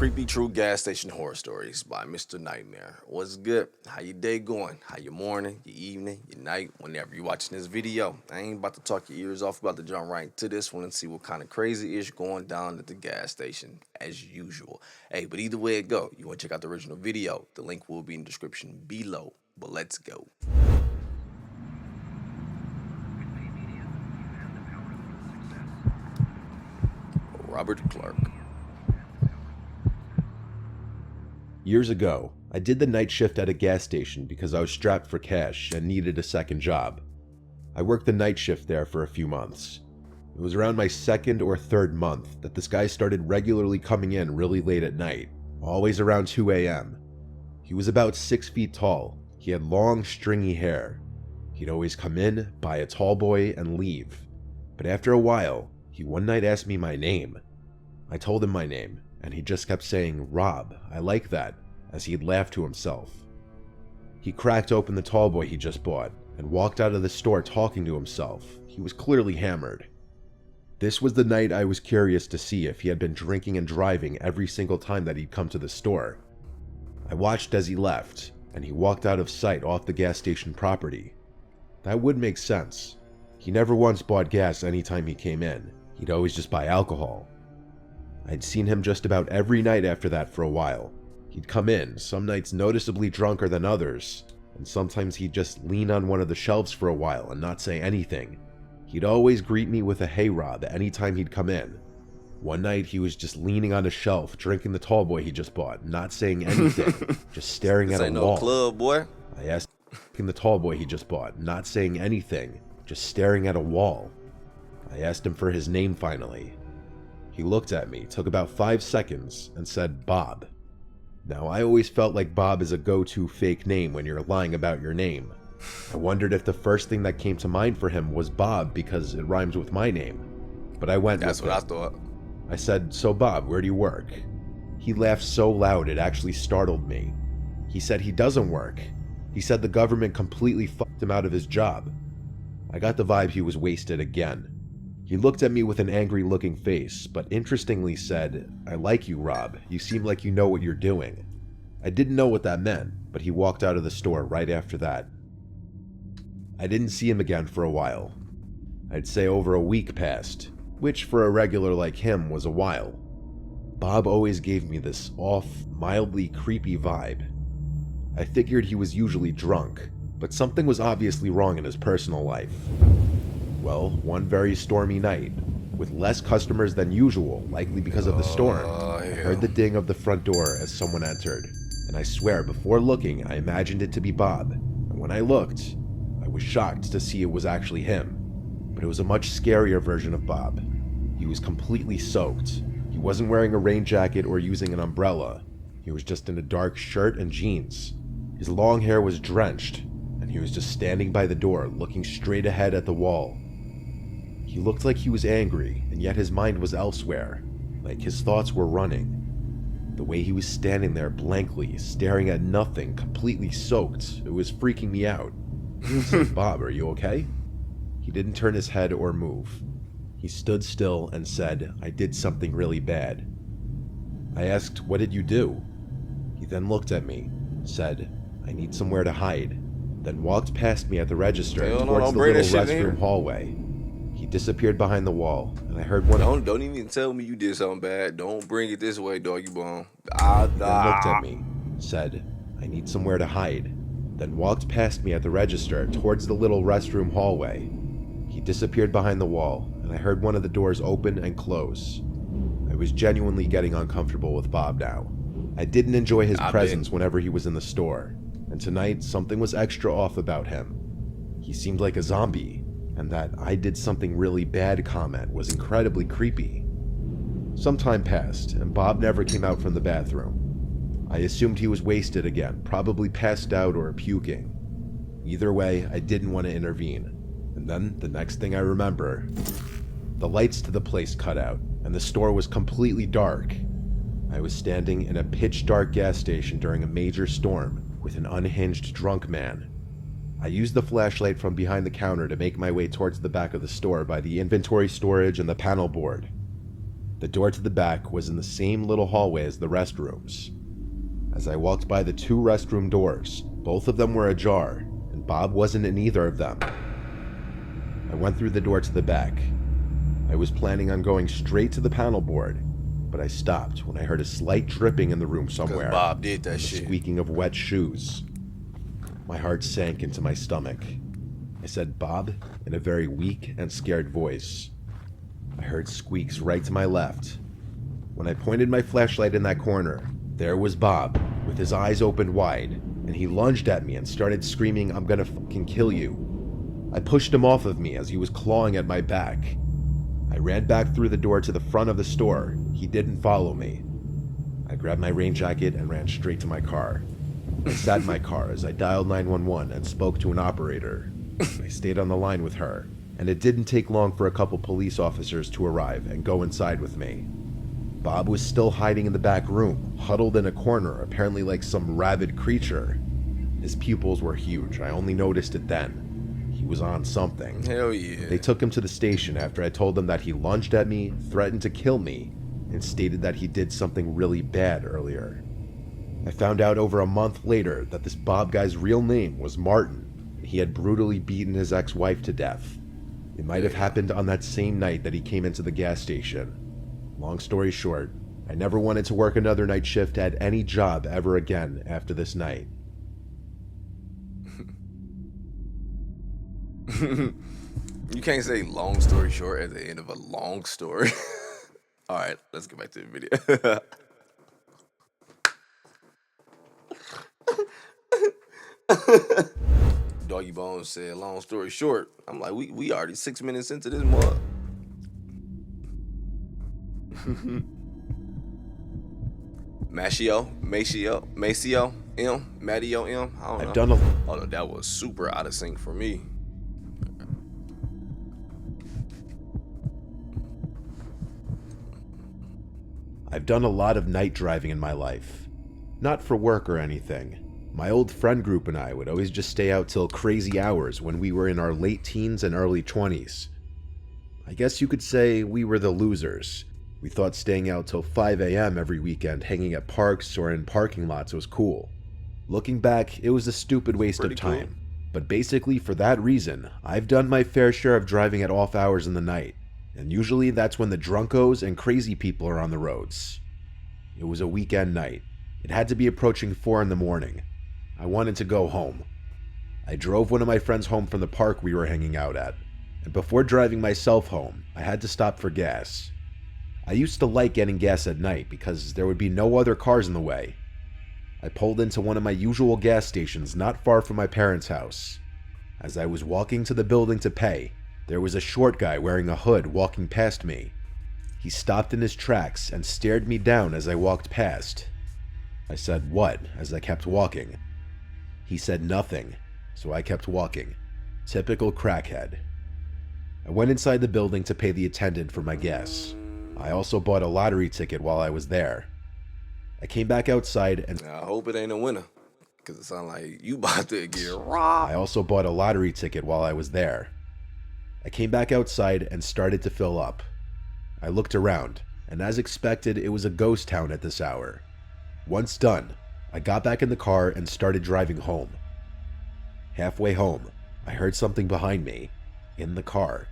Creepy True Gas Station Horror Stories by Mr. Nightmare. What's good? How your day going? How your morning, your evening, your night, whenever you're watching this video. I ain't about to talk your ears off, about to jump right into this one and see what kind of crazy ish going down at the gas station as usual. Hey, but either way it go, you want to check out the original video, the link will be in the description below. But let's go. Robert Clarke. Years ago, I did the night shift at a gas station because I was strapped for cash and needed a second job. I worked the night shift there for a few months. It was around my second or third month that this guy started regularly coming in really late at night, always around 2 a.m. He was about 6 feet tall. He had long, stringy hair. He'd always come in, buy a tall boy, and leave. But after a while, he one night asked me my name. I told him my name, and he just kept saying, "Rob, I like that," as he'd laugh to himself. He cracked open the tall boy he just bought and walked out of the store talking to himself. He was clearly hammered. This was the night I was curious to see if he had been drinking and driving every single time that he'd come to the store. I watched as he left, and he walked out of sight off the gas station property. That would make sense. He never once bought gas anytime he came in. He'd always just buy alcohol. I'd seen him just about every night after that for a while. He'd come in, some nights noticeably drunker than others, and sometimes he'd just lean on one of the shelves for a while and not say anything. He'd always greet me with a "Hey Rob" anytime he'd come in. One night he was just leaning on a shelf, drinking the tall boy he just bought, not saying anything, just staring at a wall. No club, boy. I asked him the tall boy he just bought, not saying anything, just staring at a wall. I asked him for his name finally. He looked at me, took about 5 seconds, and said, "Bob." Now, I always felt like Bob is a go-to fake name when you're lying about your name. I wondered if the first thing that came to mind for him was Bob because it rhymes with my name. But I went That's with what it. I thought. I said, "So Bob, where do you work?" He laughed so loud it actually startled me. He said he doesn't work. He said the government completely fucked him out of his job. I got the vibe he was wasted again. He looked at me with an angry-looking face, but interestingly said, "I like you, Rob. You seem like you know what you're doing." I didn't know what that meant, but he walked out of the store right after that. I didn't see him again for a while. I'd say over a week passed, which for a regular like him was a while. Bob always gave me this off, mildly creepy vibe. I figured he was usually drunk, but something was obviously wrong in his personal life. Well, one very stormy night, with less customers than usual, likely because of the storm, I heard the ding of the front door as someone entered, and I swear before looking I imagined it to be Bob, and when I looked, I was shocked to see it was actually him. But it was a much scarier version of Bob. He was completely soaked. He wasn't wearing a rain jacket or using an umbrella. He was just in a dark shirt and jeans. His long hair was drenched, and he was just standing by the door looking straight ahead at the wall. He looked like he was angry, and yet his mind was elsewhere, like his thoughts were running. The way he was standing there blankly, staring at nothing, completely soaked, it was freaking me out. I said, "Bob, are you okay?" He didn't turn his head or move. He stood still and said, "I did something really bad." I asked, "What did you do?" He then looked at me, said, "I need somewhere to hide," then walked past me at the register towards the little restroom hallway. He disappeared behind the wall, and I heard one. Don't even tell me you did something bad. Don't bring it this way, doggy bone. He then looked at me, said, "I need somewhere to hide," then walked past me at the register towards the little restroom hallway. He disappeared behind the wall, and I heard one of the doors open and close. I was genuinely getting uncomfortable with Bob now. I didn't enjoy his presence whenever he was in the store, and tonight something was extra off about him. He seemed like a zombie, and that "I did something really bad" comment was incredibly creepy. Some time passed, and Bob never came out from the bathroom. I assumed he was wasted again, probably passed out or puking. Either way, I didn't want to intervene. And then, the next thing I remember, the lights to the place cut out, and the store was completely dark. I was standing in a pitch-dark gas station during a major storm with an unhinged drunk man. I used the flashlight from behind the counter to make my way towards the back of the store by the inventory storage and the panel board. The door to the back was in the same little hallway as the restrooms. As I walked by the 2 restroom doors, both of them were ajar, and Bob wasn't in either of them. I went through the door to the back. I was planning on going straight to the panel board, but I stopped when I heard a slight dripping in the room somewhere. Bob did that and shit. The squeaking of wet shoes. My heart sank into my stomach. I said Bob in a very weak and scared voice. I heard squeaks right to my left. When I pointed my flashlight in that corner, there was Bob, with his eyes opened wide, and he lunged at me and started screaming, "I'm gonna fucking kill you." I pushed him off of me as he was clawing at my back. I ran back through the door to the front of the store. He didn't follow me. I grabbed my rain jacket and ran straight to my car. I sat in my car as I dialed 911 and spoke to an operator. I stayed on the line with her, and it didn't take long for a couple police officers to arrive and go inside with me. Bob was still hiding in the back room, huddled in a corner, apparently like some rabid creature. His pupils were huge. I only noticed it then. He was on something. Hell yeah. They took him to the station after I told them that he lunged at me, threatened to kill me, and stated that he did something really bad earlier. I found out over a month later that this Bob guy's real name was Martin. He had brutally beaten his ex-wife to death. It might have happened on that same night that he came into the gas station. Long story short, I never wanted to work another night shift at any job ever again after this night. You can't say long story short at the end of a long story. All right, let's get back to the video. Doggy Bones said, long story short. I'm like, we already 6 minutes into this mug. Maceo, M, Mattio M. I don't know. I've done a Oh no, that was super out of sync for me. I've done a lot of night driving in my life. Not for work or anything. My old friend group and I would always just stay out till crazy hours when we were in our late teens and early 20s. I guess you could say we were the losers. We thought staying out till 5 a.m. every weekend hanging at parks or in parking lots was cool. Looking back, it was a stupid waste of time. Cool. But basically for that reason, I've done my fair share of driving at off hours in the night. And usually that's when the drunkos and crazy people are on the roads. It was a weekend night. It had to be approaching 4 in the morning. I wanted to go home. I drove one of my friends home from the park we were hanging out at. And before driving myself home, I had to stop for gas. I used to like getting gas at night because there would be no other cars in the way. I pulled into one of my usual gas stations not far from my parents' house. As I was walking to the building to pay, there was a short guy wearing a hood walking past me. He stopped in his tracks and stared me down as I walked past. I said, "What?" as I kept walking. He said nothing, so I kept walking. Typical crackhead. I went inside the building to pay the attendant for my gas. I also bought a lottery ticket while I was there. I came back outside and I hope it ain't a winner, because it sounds like you about to get robbed. I also bought a lottery ticket while I was there. I came back outside and started to fill up. I looked around, and as expected, it was a ghost town at this hour. Once done, I got back in the car and started driving home. Halfway home, I heard something behind me, in the car.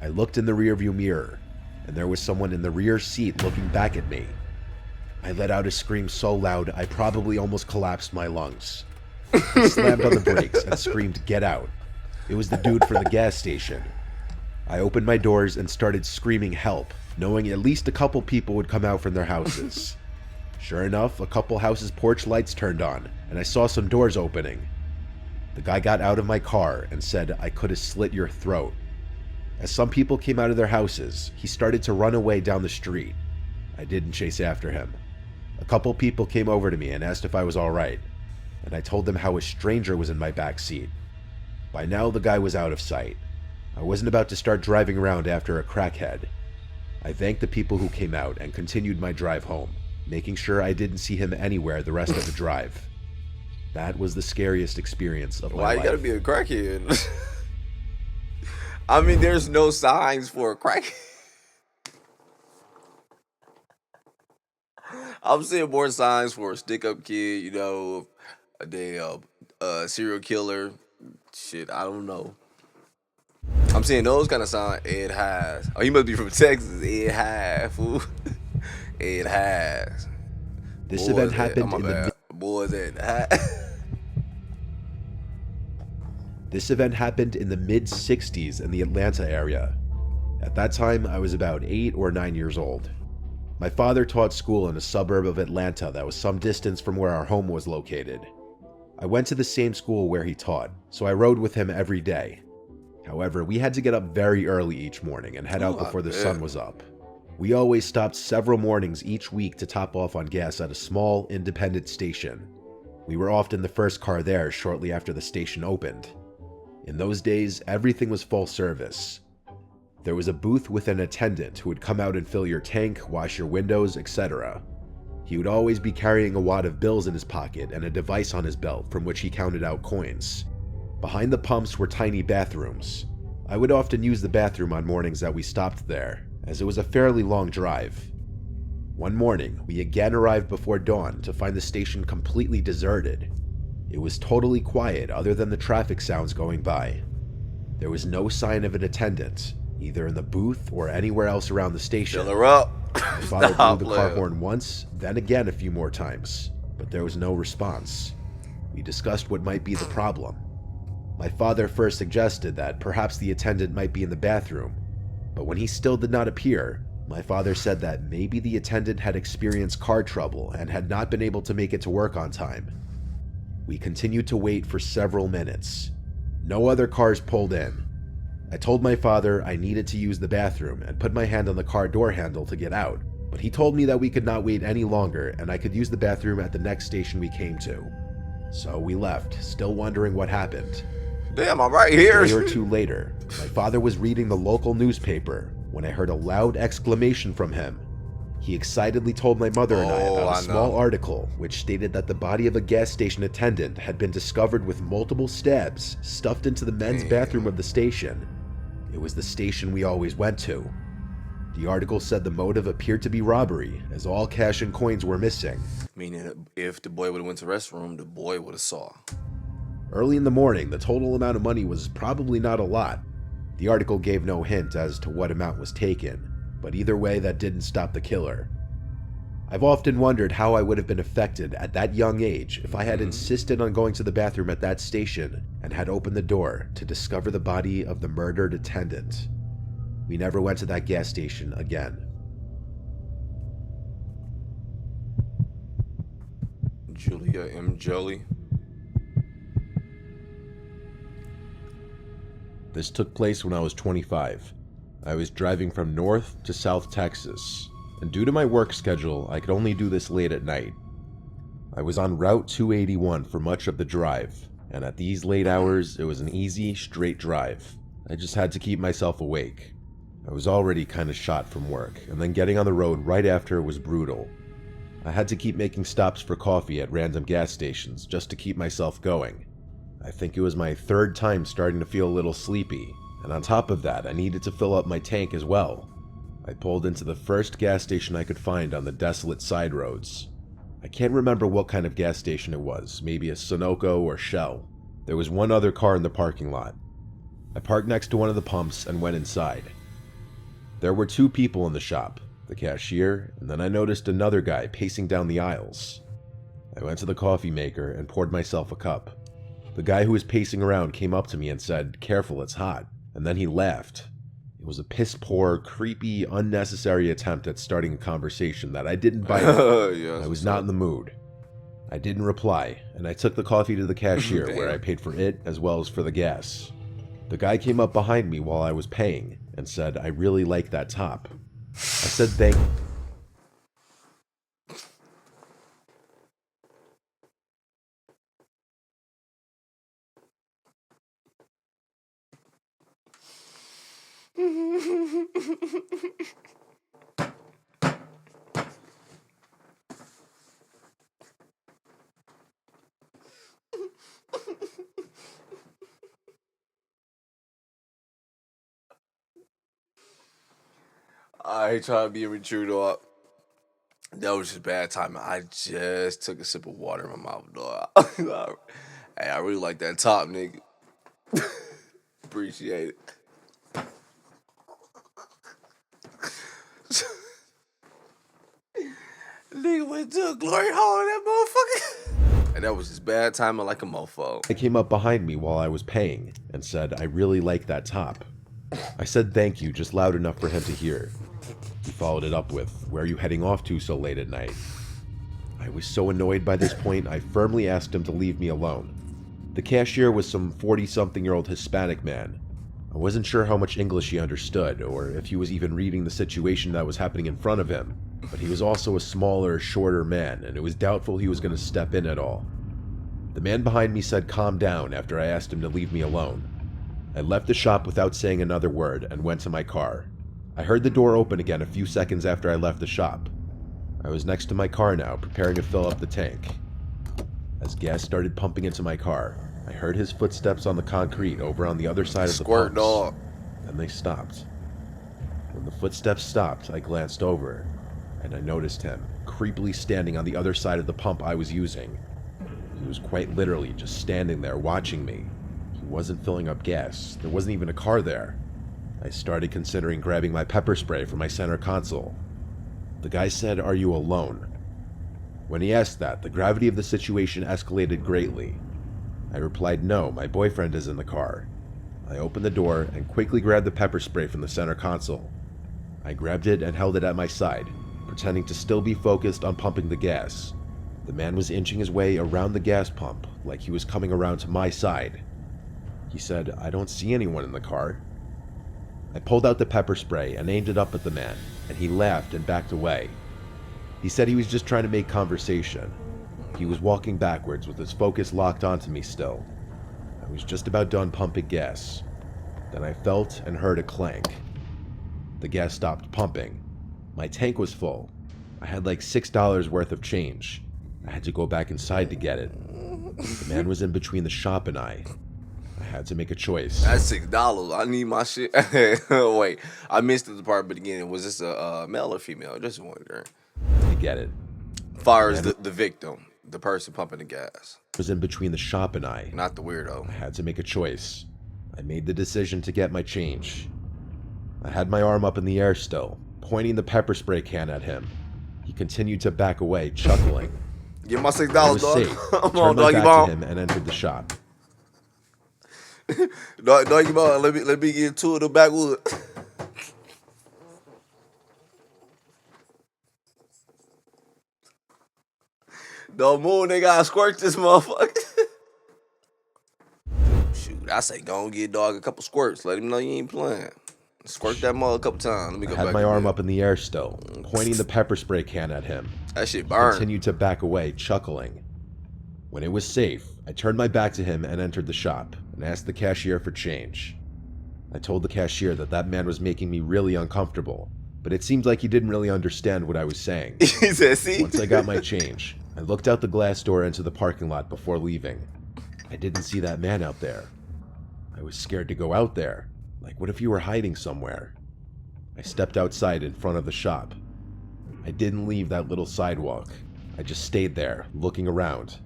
I looked in the rearview mirror, and there was someone in the rear seat looking back at me. I let out a scream so loud I probably almost collapsed my lungs. I slammed on the brakes and screamed, "Get out." It was the dude from the gas station. I opened my doors and started screaming help, knowing at least a couple people would come out from their houses. Sure enough, a couple houses' porch lights turned on, and I saw some doors opening. The guy got out of my car and said I could have slit your throat. As some people came out of their houses, he started to run away down the street. I didn't chase after him. A couple people came over to me and asked if I was alright, and I told them how a stranger was in my back seat. By now, the guy was out of sight. I wasn't about to start driving around after a crackhead. I thanked the people who came out and continued my drive home, making sure I didn't see him anywhere the rest of the drive. That was the scariest experience of my life. Why you gotta be a crackhead? I mean, there's no signs for a crackhead. I'm seeing more signs for a stick up kid, a damn serial killer. Shit, I don't know. I'm seeing those kind of signs. Ed has. Oh, he must be from Texas. Ed has, fool. Ed has. This event Boys at. Oh happened my in the bad. Boys at. This event happened in the mid 60s in the Atlanta area. At that time, I was about 8 or 9 years old. My father taught school in a suburb of Atlanta that was some distance from where our home was located. I went to the same school where he taught, so I rode with him every day. However, we had to get up very early each morning and head Ooh, out I before the bet. sun was up. We always stopped several mornings each week to top off on gas at a small, independent station. We were often the first car there shortly after the station opened. In those days, everything was full service. There was a booth with an attendant who would come out and fill your tank, wash your windows, etc. He would always be carrying a wad of bills in his pocket and a device on his belt from which he counted out coins. Behind the pumps were tiny bathrooms. I would often use the bathroom on mornings that we stopped there, as it was a fairly long drive. One morning, we again arrived before dawn to find the station completely deserted. It was totally quiet other than the traffic sounds going by. There was no sign of an attendant, either in the booth or anywhere else around the station. Fill her up. My father blew Stop the car playing. horn once, then again a few more times, but there was no response. We discussed what might be the problem. My father first suggested that perhaps the attendant might be in the bathroom, but when he still did not appear, my father said that maybe the attendant had experienced car trouble and had not been able to make it to work on time. We continued to wait for several minutes. No other cars pulled in. I told my father I needed to use the bathroom and put my hand on the car door handle to get out, but he told me that we could not wait any longer and I could use the bathroom at the next station we came to. So we left, still wondering what happened. Damn, I'm right A here. day or two later, my father was reading the local newspaper when I heard a loud exclamation from him. He excitedly told my mother and I about a small article which stated that the body of a gas station attendant had been discovered with multiple stabs stuffed into the men's bathroom of the station. It was the station we always went to. The article said the motive appeared to be robbery, as all cash and coins were missing. Meaning, if the boy would have went to the restroom, the boy would have saw. Early in the morning, the total amount of money was probably not a lot. The article gave no hint as to what amount was taken, but either way, that didn't stop the killer. I've often wondered how I would have been affected at that young age if I had insisted on going to the bathroom at that station and had opened the door to discover the body of the murdered attendant. We never went to that gas station again. Julia M. Jolie. This took place when I was 25. I was driving from North to South Texas, and due to my work schedule, I could only do this late at night. I was on Route 281 for much of the drive, and at these late hours, it was an easy, straight drive. I just had to keep myself awake. I was already kind of shot from work, and then getting on the road right after was brutal. I had to keep making stops for coffee at random gas stations just to keep myself going. I think it was my third time starting to feel a little sleepy, and on top of that, I needed to fill up my tank as well. I pulled into the first gas station I could find on the desolate side roads. I can't remember what kind of gas station it was, maybe a Sunoco or Shell. There was one other car in the parking lot. I parked next to one of the pumps and went inside. There were two people in the shop, the cashier, and then I noticed another guy pacing down the aisles. I went to the coffee maker and poured myself a cup. The guy who was pacing around came up to me and said, "Careful, it's hot," and then he laughed. It was a piss-poor, creepy, unnecessary attempt at starting a conversation that I didn't bite on. Yes, I was not in the mood. I didn't reply, and I took the coffee to the cashier where I paid for it as well as for the gas. The guy came up behind me while I was paying and said, "I really like that top." I said thank you. I try to be a true dog. That was just bad timing. I just took a sip of water in my mouth, dog. Hey, I really like that top, nigga. Appreciate it. Nigga went to a glory hole in that motherfucker. And that was just bad timing like a mofo. He came up behind me while I was paying and said, "I really like that top." I said thank you just loud enough for him to hear. He followed it up with, "Where are you heading off to so late at night?" I was so annoyed by this point, I firmly asked him to leave me alone. The cashier was some 40-something-year-old Hispanic man. I wasn't sure how much English he understood, or if he was even reading the situation that was happening in front of him, but he was also a smaller, shorter man, and it was doubtful he was going to step in at all. The man behind me said calm down after I asked him to leave me alone. I left the shop without saying another word and went to my car. I heard the door open again a few seconds after I left the shop. I was next to my car now, preparing to fill up the tank. As gas started pumping into my car, I heard his footsteps on the concrete over on the other side of the Squirt pumps. dog. Then they stopped. When the footsteps stopped, I glanced over, and I noticed him, creepily standing on the other side of the pump I was using. He was quite literally just standing there watching me. He wasn't filling up gas. There wasn't even a car there. I started considering grabbing my pepper spray from my center console. The guy said, "Are you alone?" When he asked that, the gravity of the situation escalated greatly. I replied, "No, my boyfriend is in the car." I opened the door and quickly grabbed the pepper spray from the center console. I grabbed it and held it at my side, pretending to still be focused on pumping the gas. The man was inching his way around the gas pump, like he was coming around to my side. He said, "I don't see anyone in the car." I pulled out the pepper spray and aimed it up at the man, and he laughed and backed away. He said he was just trying to make conversation. He was walking backwards with his focus locked onto me still. I was just about done pumping gas. Then I felt and heard a clank. The gas stopped pumping. My tank was full. I had like $6 worth of change. I had to go back inside to get it. The man was in between the shop and I. I had to make a choice. That's $6. I need my shit. Wait, I missed the part, but again, was this a male or female? Just wondering. To get it. Fires the victim, the person pumping the gas. Was in between the shop and I. Not the weirdo. I had to make a choice. I made the decision to get my change. I had my arm up in the air still, pointing the pepper spray can at him. He continued to back away, chuckling. Get my $6, I was dog. safe. I Come turned on, my doggy back ball. to him and entered the shop. Doggy ball. Let me get two of the backwood. Don't move, nigga. I squirt this motherfucker. Shoot, I say go and get dog a couple squirts. Let him know you ain't playing. Squirt that mother a couple times. Let me go I back. had my arm up in the air still, pointing the pepper spray can at him. That shit He burn. continued to back away, chuckling. When it was safe, I turned my back to him and entered the shop and asked the cashier for change. I told the cashier that that man was making me really uncomfortable, but it seemed like he didn't really understand what I was saying. He said, "See." Once I got my change, I looked out the glass door into the parking lot before leaving. I didn't see that man out there. I was scared to go out there. Like, what if you were hiding somewhere? I stepped outside in front of the shop. I didn't leave that little sidewalk. I just stayed there, looking around.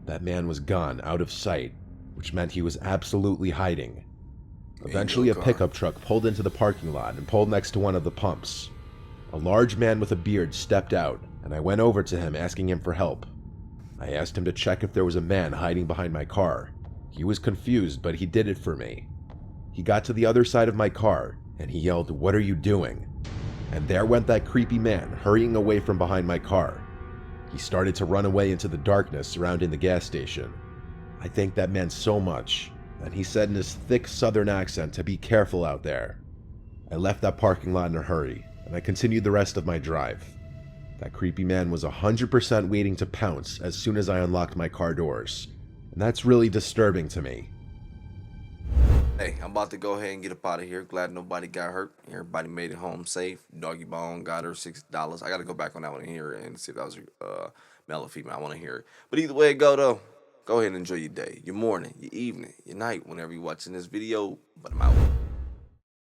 That man was gone, out of sight, which meant he was absolutely hiding. Eventually, a pickup truck pulled into the parking lot and pulled next to one of the pumps. A large man with a beard stepped out, and I went over to him asking him for help. I asked him to check if there was a man hiding behind my car. He was confused, but he did it for me. He got to the other side of my car, and he yelled, "What are you doing?" And there went that creepy man, hurrying away from behind my car. He started to run away into the darkness surrounding the gas station. I thanked that man so much, and he said in his thick southern accent to be careful out there. I left that parking lot in a hurry, and I continued the rest of my drive. That creepy man was 100% waiting to pounce as soon as I unlocked my car doors, and that's really disturbing to me. Hey, I'm about to go ahead and get up out of here. Glad nobody got hurt. Everybody made it home safe. Doggy Bone got her $6. I got to go back on that one and hear it and see if that was male or female. I want to hear it. But either way it go, though, go ahead and enjoy your day, your morning, your evening, your night, whenever you're watching this video. But I'm out.